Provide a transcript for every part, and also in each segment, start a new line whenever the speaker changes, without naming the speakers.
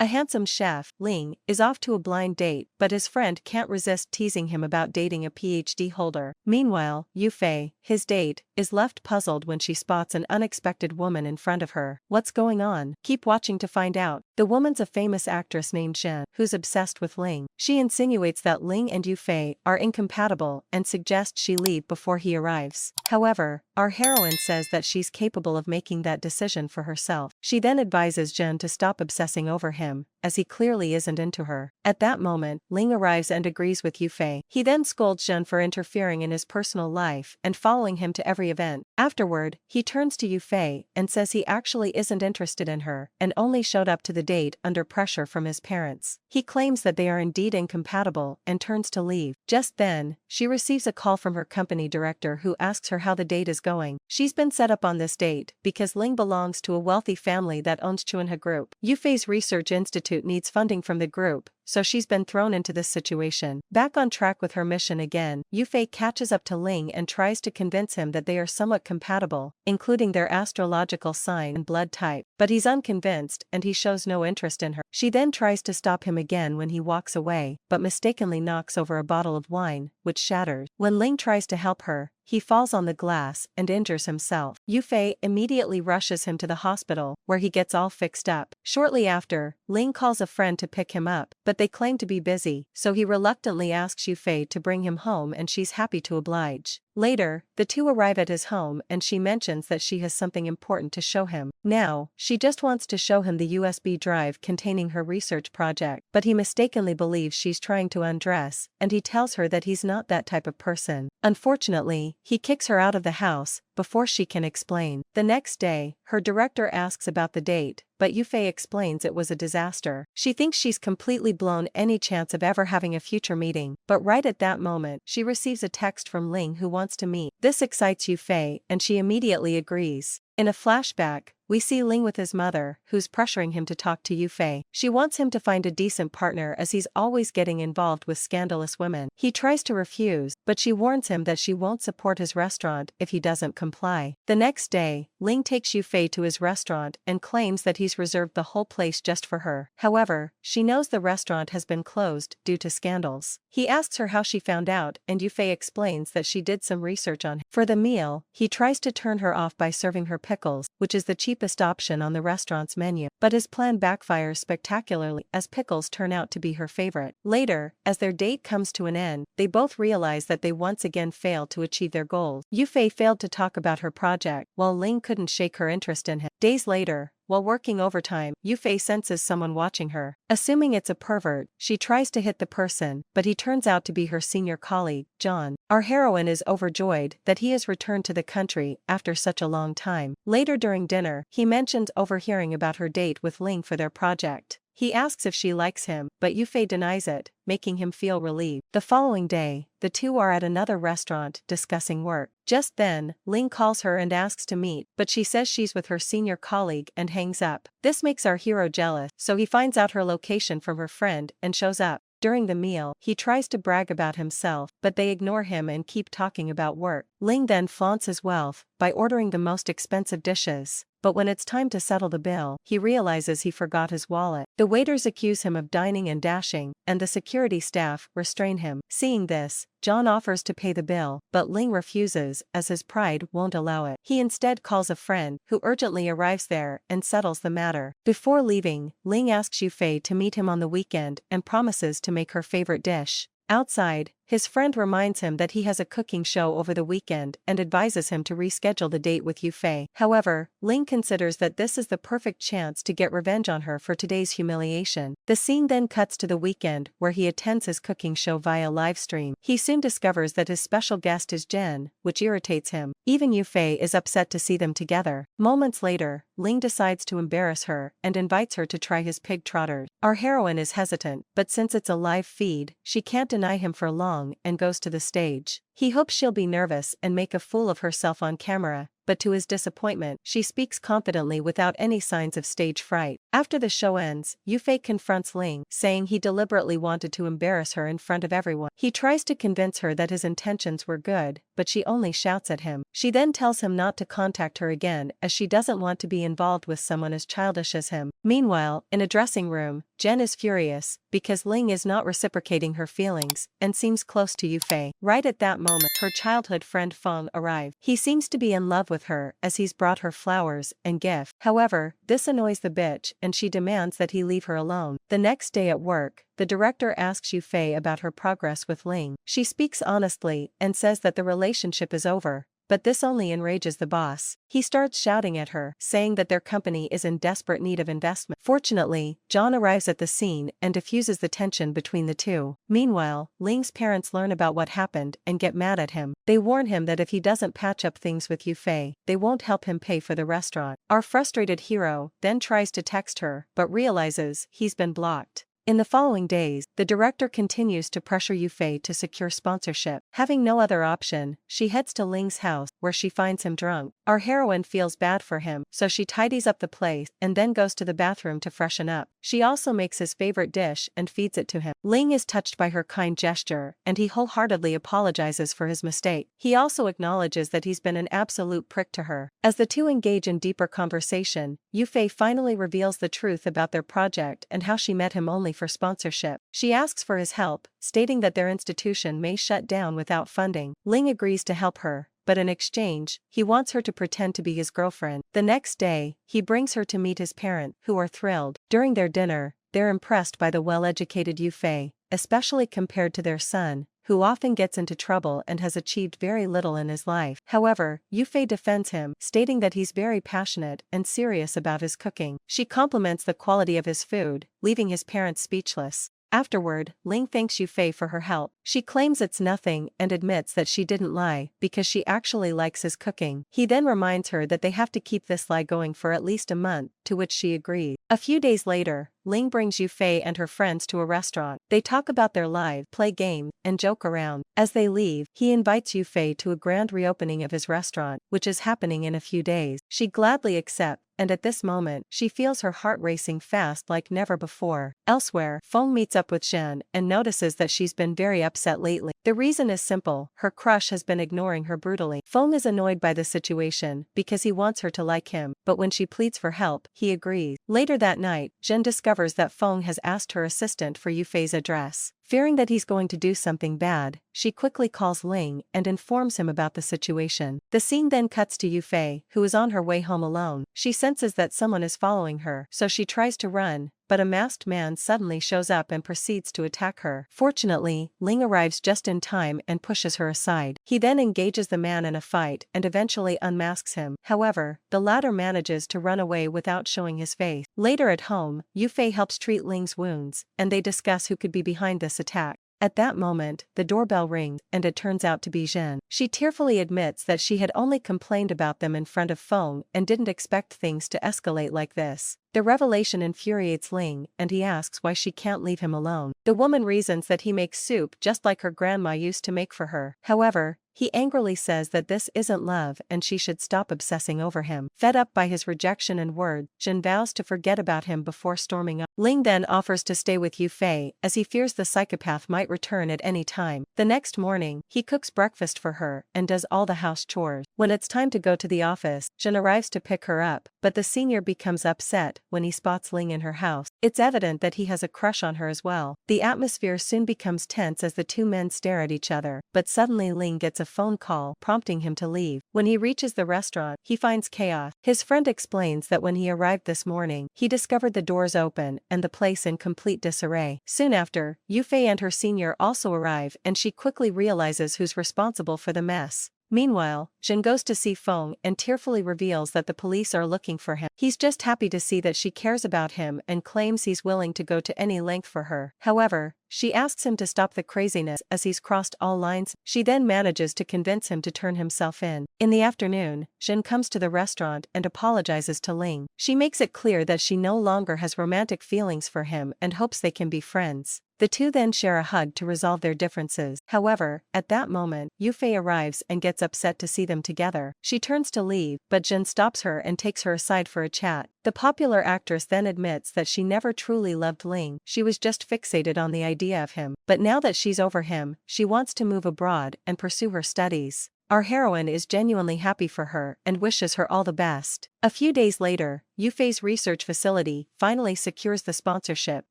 A handsome chef, Ling, is off to a blind date, but his friend can't resist teasing him about dating a PhD holder. Meanwhile, Yufei, his date, is left puzzled when she spots an unexpected woman in front of her. What's going on? Keep watching to find out. The woman's a famous actress named Shen, who's obsessed with Ling. She insinuates that Ling and Yufei are incompatible and suggests she leave before he arrives. However, our heroine says that she's capable of making that decision for herself. She then advises Jen to stop obsessing over him, as he clearly isn't into her. At that moment, Ling arrives and agrees with Yufei. He then scolds Jen for interfering in his personal life and following him to every event. Afterward, he turns to Yufei and says he actually isn't interested in her and only showed up to the date under pressure from his parents. He claims that they are indeed incompatible and turns to leave. Just then, she receives a call from her company director who asks her how the date is going. She's been set up on this date because Ling belongs to a wealthy family that owns Chunha Group. Yufei's research institute needs funding from the group, so she's been thrown into this situation. Back on track with her mission again, Yufei catches up to Ling and tries to convince him that they are somewhat compatible, including their astrological sign and blood type, but he's unconvinced and he shows no interest in her. She then tries to stop him again when he walks away, but mistakenly knocks over a bottle of wine, which shatters. When Ling tries to help her, he falls on the glass and injures himself. Yufei immediately rushes him to the hospital, where he gets all fixed up. Shortly after, Ling calls a friend to pick him up, but they claim to be busy, so he reluctantly asks Yufei to bring him home and she's happy to oblige. Later, the two arrive at his home and she mentions that she has something important to show him. Now, she just wants to show him the USB drive containing her research project, but he mistakenly believes she's trying to undress, and he tells her that he's not that type of person. Unfortunately, he kicks her out of the house before she can explain. The next day, her director asks about the date, but Yufei explains it was a disaster. She thinks she's completely blown any chance of ever having a future meeting, but right at that moment, she receives a text from Ling who wants to meet. This excites Yufei and she immediately agrees. In a flashback, we see Ling with his mother, who's pressuring him to talk to Yufei. She wants him to find a decent partner as he's always getting involved with scandalous women. He tries to refuse, but she warns him that she won't support his restaurant if he doesn't comply. The next day, Ling takes Yufei to his restaurant and claims that he's reserved the whole place just for her. However, she knows the restaurant has been closed due to scandals. He asks her how she found out and Yufei explains that she did some research on him. For the meal, he tries to turn her off by serving her pickles, which is the cheapest option on the restaurant's menu. But his plan backfires spectacularly as pickles turn out to be her favorite. Later, as their date comes to an end, they both realize that they once again failed to achieve their goals. Yufei failed to talk about her project, while Ling couldn't shake her interest in him. Days later, while working overtime, Yufei senses someone watching her. Assuming it's a pervert, she tries to hit the person, but he turns out to be her senior colleague, John. Our heroine is overjoyed that he has returned to the country after such a long time. Later during dinner, he mentions overhearing about her date with Ling for their project. He asks if she likes him, but Yufei denies it, making him feel relieved. The following day, the two are at another restaurant discussing work. Just then, Ling calls her and asks to meet, but she says she's with her senior colleague and hangs up. This makes our hero jealous, so he finds out her location from her friend and shows up. During the meal, he tries to brag about himself, but they ignore him and keep talking about work. Ling then flaunts his wealth by ordering the most expensive dishes. But when it's time to settle the bill, he realizes he forgot his wallet. The waiters accuse him of dining and dashing, and the security staff restrain him. Seeing this, John offers to pay the bill, but Ling refuses as his pride won't allow it. He instead calls a friend, who urgently arrives there and settles the matter. Before leaving, Ling asks Yufei to meet him on the weekend and promises to make her favorite dish. Outside, his friend reminds him that he has a cooking show over the weekend and advises him to reschedule the date with Yufei. However, Ling considers that this is the perfect chance to get revenge on her for today's humiliation. The scene then cuts to the weekend where he attends his cooking show via live stream. He soon discovers that his special guest is Jen, which irritates him. Even Yufei is upset to see them together. Moments later, Ling decides to embarrass her and invites her to try his pig trotters. Our heroine is hesitant, but since it's a live feed, she can't deny him for long and goes to the stage. He hopes she'll be nervous and make a fool of herself on camera, but to his disappointment, she speaks confidently without any signs of stage fright. After the show ends, Yufei confronts Ling, saying he deliberately wanted to embarrass her in front of everyone. He tries to convince her that his intentions were good, but she only shouts at him. She then tells him not to contact her again as she doesn't want to be involved with someone as childish as him. Meanwhile, in a dressing room, Jen is furious because Ling is not reciprocating her feelings and seems close to Yufei. Right at that moment, her childhood friend Feng arrives. He seems to be in love with her as he's brought her flowers and gifts. However, this annoys the bitch and she demands that he leave her alone. The next day at work, the director asks Yufei about her progress with Ling. She speaks honestly and says that the relationship is over, but this only enrages the boss. He starts shouting at her, saying that their company is in desperate need of investment. Fortunately, John arrives at the scene and diffuses the tension between the two. Meanwhile, Ling's parents learn about what happened and get mad at him. They warn him that if he doesn't patch up things with Yufei, they won't help him pay for the restaurant. Our frustrated hero then tries to text her, but realizes he's been blocked. In the following days, the director continues to pressure Yufei to secure sponsorship. Having no other option, she heads to Ling's house, where she finds him drunk. Our heroine feels bad for him, so she tidies up the place and then goes to the bathroom to freshen up. She also makes his favorite dish and feeds it to him. Ling is touched by her kind gesture, and he wholeheartedly apologizes for his mistake. He also acknowledges that he's been an absolute prick to her. As the two engage in deeper conversation, Yufei finally reveals the truth about their project and how she met him only for sponsorship. She asks for his help, stating that their institution may shut down without funding. Ling agrees to help her, but in exchange, he wants her to pretend to be his girlfriend. The next day, he brings her to meet his parents, who are thrilled. During their dinner, they're impressed by the well-educated Yufei, especially compared to their son, who often gets into trouble and has achieved very little in his life. However, Yufei defends him, stating that he's very passionate and serious about his cooking. She compliments the quality of his food, leaving his parents speechless. Afterward, Ling thanks Yufei for her help. She claims it's nothing and admits that she didn't lie because she actually likes his cooking. He then reminds her that they have to keep this lie going for at least a month, to which she agrees. A few days later, Ling brings Yufei and her friends to a restaurant. They talk about their lives, play games, and joke around. As they leave, he invites Yufei to a grand reopening of his restaurant, which is happening in a few days. She gladly accepts, and at this moment, she feels her heart racing fast like never before. Elsewhere, Feng meets up with Zhen and notices that she's been very upset lately. The reason is simple: her crush has been ignoring her brutally. Feng is annoyed by the situation because he wants her to like him, but when she pleads for help, he agrees. Later that night, Zhen discovers that Feng has asked her assistant for Yufei's address. Fearing that he's going to do something bad, she quickly calls Ling and informs him about the situation. The scene then cuts to Yufei, who is on her way home alone. She senses that someone is following her, so she tries to run, but a masked man suddenly shows up and proceeds to attack her. Fortunately, Ling arrives just in time and pushes her aside. He then engages the man in a fight and eventually unmasks him. However, the latter manages to run away without showing his face. Later at home, Yufei helps treat Ling's wounds, and they discuss who could be behind this attack. At that moment, the doorbell rings, and it turns out to be Zhen. She tearfully admits that she had only complained about them in front of Feng and didn't expect things to escalate like this. The revelation infuriates Ling, and he asks why she can't leave him alone. The woman reasons that he makes soup just like her grandma used to make for her. However, he angrily says that this isn't love and she should stop obsessing over him. Fed up by his rejection and words, Zhen vows to forget about him before storming off. Ling then offers to stay with Yufei as he fears the psychopath might return at any time. The next morning, he cooks breakfast for her and does all the house chores. When it's time to go to the office, Zhen arrives to pick her up, but the senior becomes upset when he spots Ling in her house. It's evident that he has a crush on her as well. The atmosphere soon becomes tense as the two men stare at each other, but suddenly Ling gets a phone call prompting him to leave. When he reaches the restaurant, he finds chaos. His friend explains that when he arrived this morning, he discovered the doors open and the place in complete disarray. Soon after, Yufei and her senior also arrive and she quickly realizes who's responsible for the mess. Meanwhile, Zhen goes to see Feng and tearfully reveals that the police are looking for him. He's just happy to see that she cares about him and claims he's willing to go to any length for her. However, She asks him to stop the craziness as he's crossed all lines. She then manages to convince him to turn himself in. In the afternoon, Jin comes to the restaurant and apologizes to Ling. She makes it clear that she no longer has romantic feelings for him and hopes they can be friends. The two then share a hug to resolve their differences. However, at that moment, Yufei arrives and gets upset to see them together. She turns to leave, but Jin stops her and takes her aside for a chat. The popular actress then admits that she never truly loved Ling, she was just fixated on the idea of him. But now that she's over him, she wants to move abroad and pursue her studies. Our heroine is genuinely happy for her and wishes her all the best. A few days later, Yufei's research facility finally secures the sponsorship,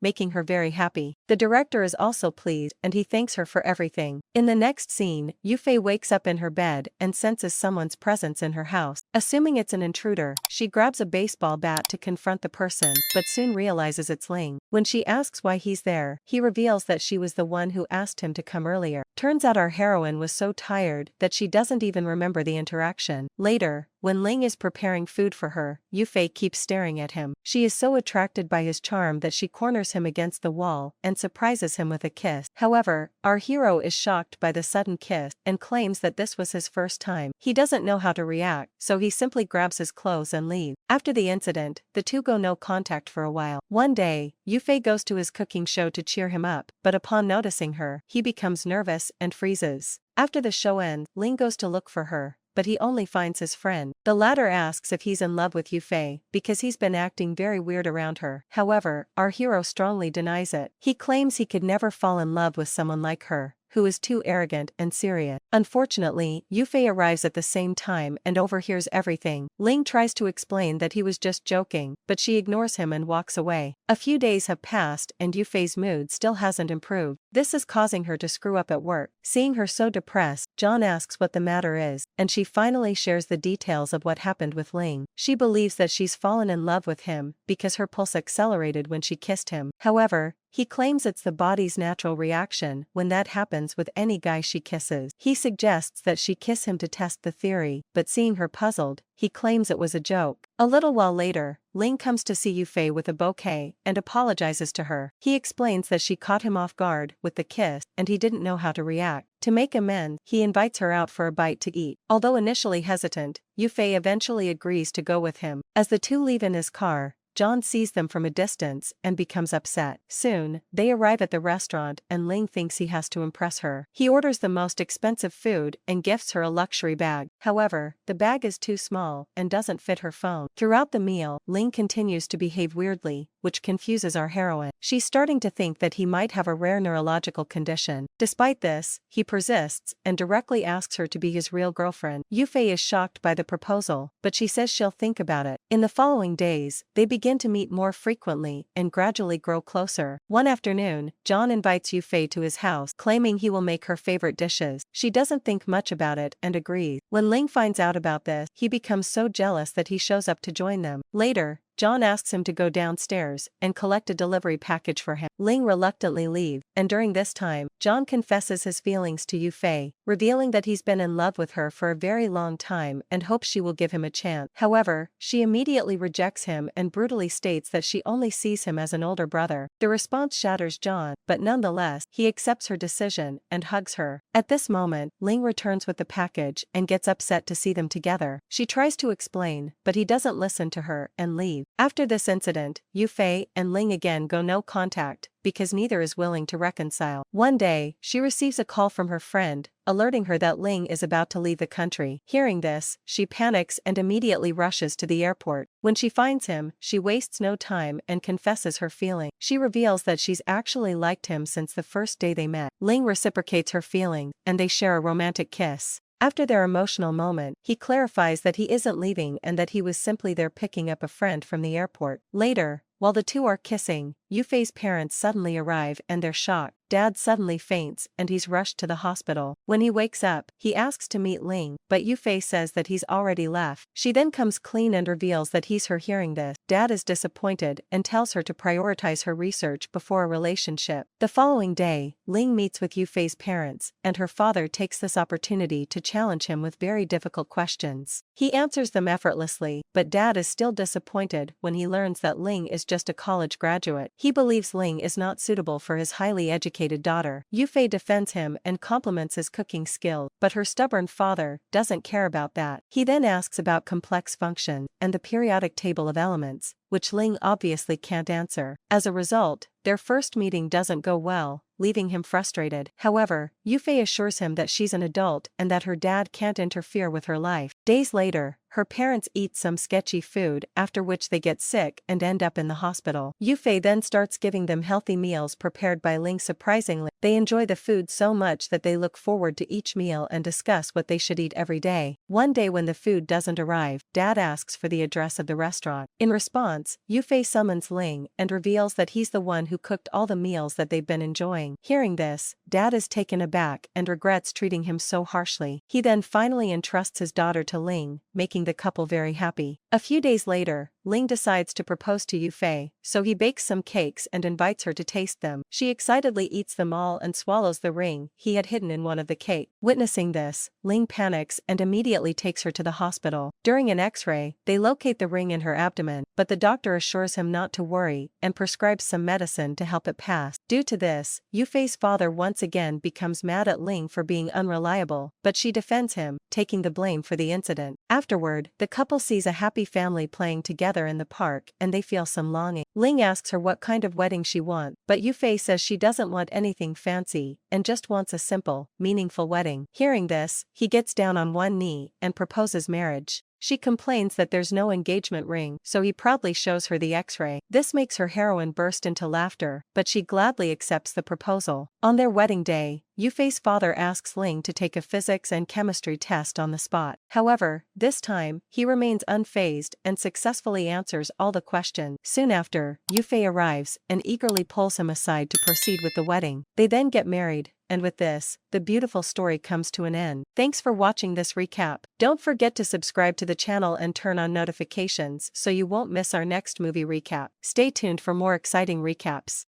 making her very happy. The director is also pleased and he thanks her for everything. In the next scene, Yufei wakes up in her bed and senses someone's presence in her house. Assuming it's an intruder, she grabs a baseball bat to confront the person, but soon realizes it's Ling. When she asks why he's there, he reveals that she was the one who asked him to come earlier. Turns out our heroine was so tired that she doesn't even remember the interaction. Later, when Ling is preparing food for her, Yufei keeps staring at him. She is so attracted by his charm that she corners him against the wall and surprises him with a kiss. However, our hero is shocked by the sudden kiss and claims that this was his first time. He doesn't know how to react, so he simply grabs his clothes and leaves. After the incident, the two go no contact for a while. One day, Yufei goes to his cooking show to cheer him up, but upon noticing her, he becomes nervous and freezes. After the show ends, Ling goes to look for her, but he only finds his friend. The latter asks if he's in love with Yufei, because he's been acting very weird around her. However, our hero strongly denies it. He claims he could never fall in love with someone like her, who is too arrogant and serious. Unfortunately, Yufei arrives at the same time and overhears everything. Ling tries to explain that he was just joking, but she ignores him and walks away. A few days have passed and Yufei's mood still hasn't improved. This is causing her to screw up at work. Seeing her so depressed, John asks what the matter is, and she finally shares the details of what happened with Ling. She believes that she's fallen in love with him because her pulse accelerated when she kissed him. However, he claims it's the body's natural reaction when that happens with any guy she kisses. He suggests that she kiss him to test the theory, but seeing her puzzled, he claims it was a joke. A little while later, Ling comes to see Yufei with a bouquet and apologizes to her. He explains that she caught him off guard with the kiss and he didn't know how to react. To make amends, he invites her out for a bite to eat. Although initially hesitant, Yufei eventually agrees to go with him. As the two leave in his car, John sees them from a distance and becomes upset. Soon, they arrive at the restaurant and Ling thinks he has to impress her. He orders the most expensive food and gifts her a luxury bag. However, the bag is too small and doesn't fit her phone. Throughout the meal, Ling continues to behave weirdly, which confuses our heroine. She's starting to think that he might have a rare neurological condition. Despite this, he persists and directly asks her to be his real girlfriend. Yufei is shocked by the proposal, but she says she'll think about it. In the following days, they begin to meet more frequently and gradually grow closer. One afternoon, John invites Yufei to his house, claiming he will make her favorite dishes. She doesn't think much about it and agrees. When Ling finds out about this, he becomes so jealous that he shows up to join them. Later, John asks him to go downstairs and collect a delivery package for him. Ling reluctantly leaves, and during this time, John confesses his feelings to Yufei, revealing that he's been in love with her for a very long time and hopes she will give him a chance. However, she immediately rejects him and brutally states that she only sees him as an older brother. The response shatters John, but nonetheless, he accepts her decision and hugs her. At this moment, Ling returns with the package and gets upset to see them together. She tries to explain, but he doesn't listen to her and leaves. After this incident, Yufei and Ling again go no contact, because neither is willing to reconcile. One day, she receives a call from her friend, alerting her that Ling is about to leave the country. Hearing this, she panics and immediately rushes to the airport. When she finds him, she wastes no time and confesses her feeling. She reveals that she's actually liked him since the first day they met. Ling reciprocates her feeling, and they share a romantic kiss. After their emotional moment, he clarifies that he isn't leaving and that he was simply there picking up a friend from the airport. Later, while the two are kissing, Yufei's parents suddenly arrive and they're shocked. Dad suddenly faints and he's rushed to the hospital. When he wakes up, he asks to meet Ling, but Yufei says that he's already left. She then comes clean and reveals that he's her. Hearing this, Dad is disappointed and tells her to prioritize her research before a relationship. The following day, Ling meets with Yufei's parents, and her father takes this opportunity to challenge him with very difficult questions. He answers them effortlessly, but Dad is still disappointed when he learns that Ling is just a college graduate. He believes Ling is not suitable for his highly educated daughter. Yufei defends him and compliments his cooking skill, but her stubborn father doesn't care about that. He then asks about complex function and the periodic table of elements, which Ling obviously can't answer. As a result, their first meeting doesn't go well, leaving him frustrated. However, Yufei assures him that she's an adult and that her dad can't interfere with her life. Days later, her parents eat some sketchy food, after which they get sick and end up in the hospital. Yufei then starts giving them healthy meals prepared by Ling. Surprisingly, they enjoy the food so much that they look forward to each meal and discuss what they should eat every day. One day when the food doesn't arrive, Dad asks for the address of the restaurant. In response, Yufei summons Ling and reveals that he's the one who cooked all the meals that they've been enjoying. Hearing this, Dad is taken aback and regrets treating him so harshly. He then finally entrusts his daughter to Ling, making the couple very happy. A few days later, Ling decides to propose to Yufei, so he bakes some cakes and invites her to taste them. She excitedly eats them all and swallows the ring he had hidden in one of the cakes. Witnessing this, Ling panics and immediately takes her to the hospital. During an X-ray, they locate the ring in her abdomen, but the doctor assures him not to worry and prescribes some medicine to help it pass. Due to this, Yufei's father once again becomes mad at Ling for being unreliable, but she defends him, taking the blame for the incident. Afterward, the couple sees a happy family playing together in the park and they feel some longing. Ling asks her what kind of wedding she wants, but Yufei says she doesn't want anything fancy and just wants a simple, meaningful wedding. Hearing this, he gets down on one knee and proposes marriage. She complains that there's no engagement ring, so he proudly shows her the X-ray. This makes her heroine burst into laughter, but she gladly accepts the proposal. On their wedding day, Yufei's father asks Ling to take a physics and chemistry test on the spot. However, this time, he remains unfazed and successfully answers all the questions. Soon after, Yufei arrives and eagerly pulls him aside to proceed with the wedding. They then get married. And with this, the beautiful story comes to an end. Thanks for watching this recap. Don't forget to subscribe to the channel and turn on notifications so you won't miss our next movie recap. Stay tuned for more exciting recaps.